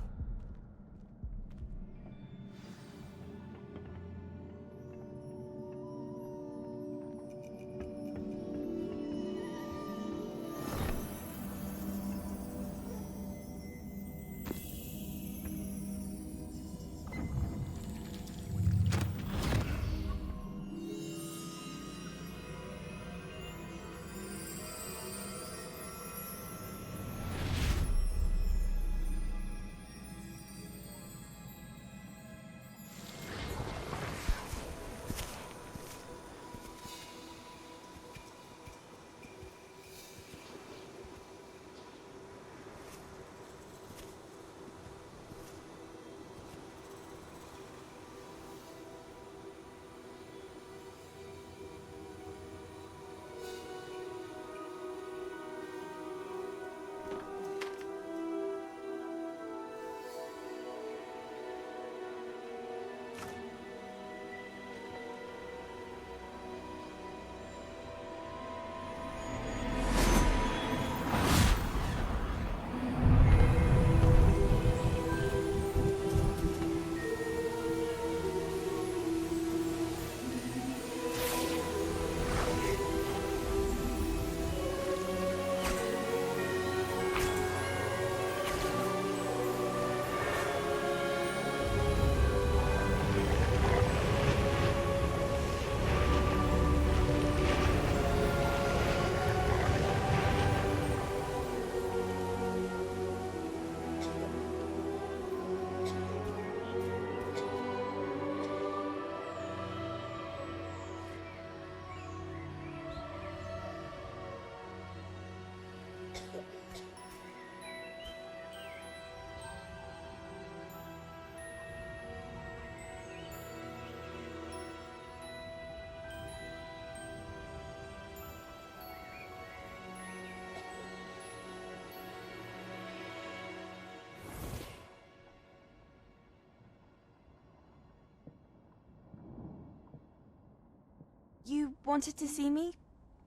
C: You wanted to see me?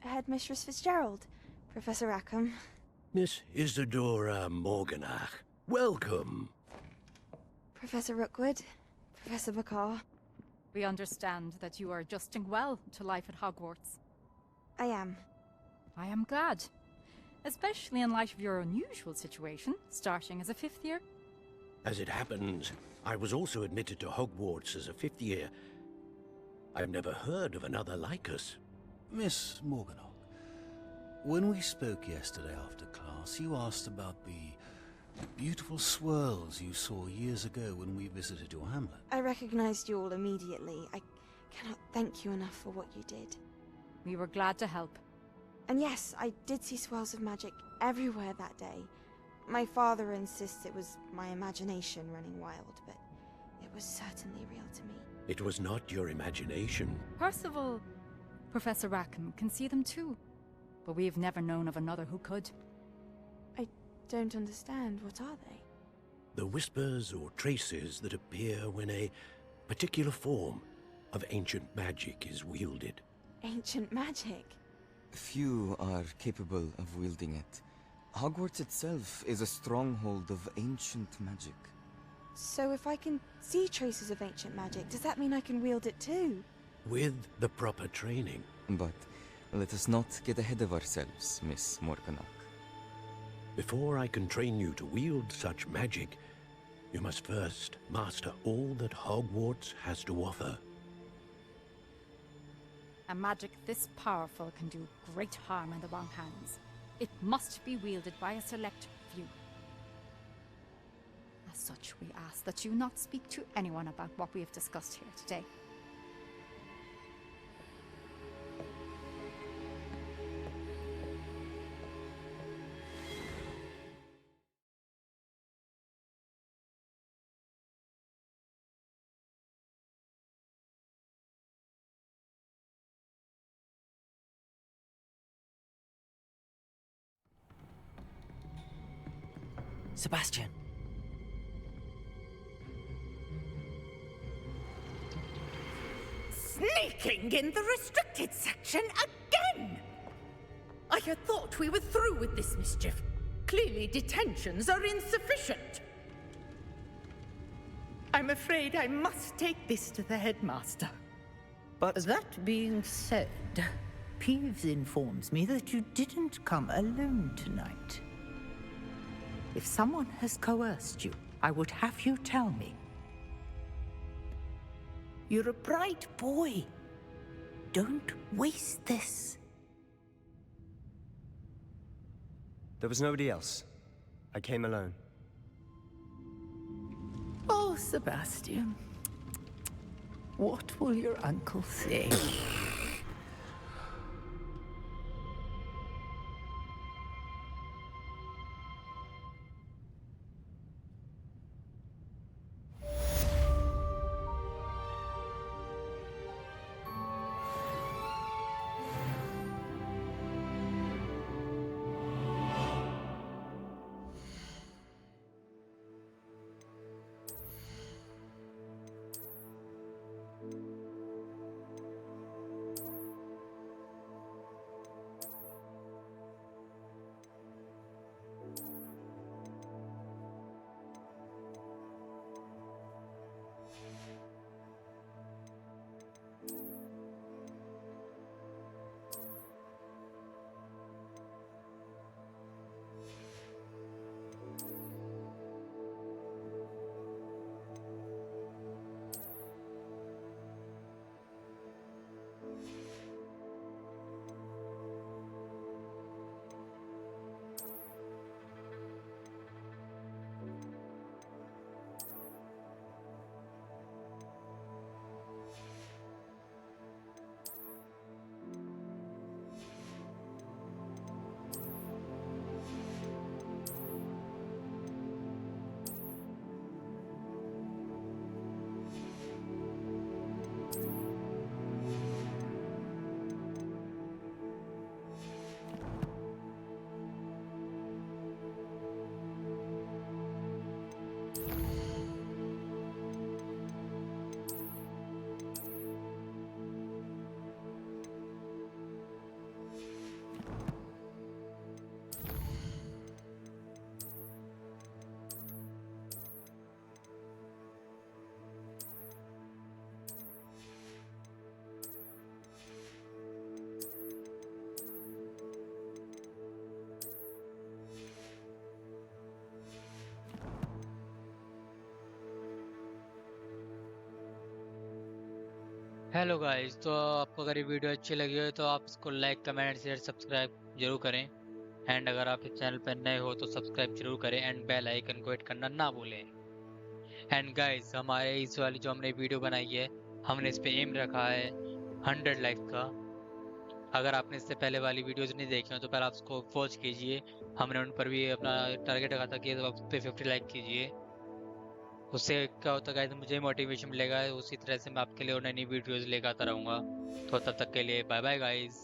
C: Headmistress Fitzgerald, Professor Rackham.
G: Miss Isadora Morganach, welcome.
C: Professor Rookwood, Professor Bakar.
F: We understand that you are adjusting well to life at Hogwarts.
C: I am.
F: I am glad. Especially in light of your unusual situation, starting as a 5th year.
G: As it happens, I was also admitted to Hogwarts as a 5th year. I've never heard of another like us.
W: Miss Morganock,
G: When we spoke yesterday after class, you asked about the beautiful swirls you saw years ago when we visited your hamlet.
C: I recognized you all immediately. I cannot thank you enough for what you did.
F: We were glad to help.
C: And yes, I did see swirls of magic everywhere that day. My father insists it was my imagination running wild, but it was certainly real to me.
A: It was not your imagination.
F: Percival, Professor Rackham can see them too. But we've never known of another who could.
C: I don't understand. What are they?
A: The whispers or traces that appear when a particular form of ancient magic is wielded.
C: Ancient magic?
B: Few are capable of wielding it. Hogwarts itself is a stronghold of ancient magic.
C: So if I can see traces of ancient magic, does that mean I can wield it too?
A: With the proper training.
B: But let us not get ahead of ourselves, Miss Morganach.
A: Before I can train you to wield such magic, you must first master all that Hogwarts has to offer.
F: A magic this powerful can do great harm in the wrong hands. It must be wielded by a select few. As such, we ask that you not speak to anyone about what we have discussed here today.
E: Sebastian.
N: Sneaking in the restricted section again! I had thought we were through with this mischief. Clearly detentions are insufficient. I'm afraid I must take this to the headmaster.
W: But that being said, Peeves informs me that you didn't come alone tonight. If someone has coerced you, I would have you tell me. You're a bright boy. Don't waste this.
V: There was nobody else. I came alone.
W: Oh, Sebastian. What will your uncle say?
D: Hello guys, तो आपको अगर ये video अच्छी लगी हो तो आप इसको लाइक कमेंट शेयर सब्सक्राइब जरूर करें। एंड अगर आप इस चैनल पर नए हो तो सब्सक्राइब जरूर करें एंड बेल आइकन को हिट करना ना भूलें। एंड गाइस, हमारे इस वाली जो हमने वीडियो बनाई है, हमने इस पे एम रखा है 100 लाइक्स का। अगर आपने इससे पहले वाली वीडियोस नहीं देखी हो तो पहले आप उसको वॉच कीजिए। हमने उन पर भी अपना टारगेट रखा था कि आप उस पे 50 लाइक कीजिए। उससे क्या होता है, मुझे मोटिवेशन मिलेगा, उसी तरह से मैं आपके लिए और नई नई वीडियोस लेकर आता रहूँगा। तो तब तक के लिए बाय बाय गाइस।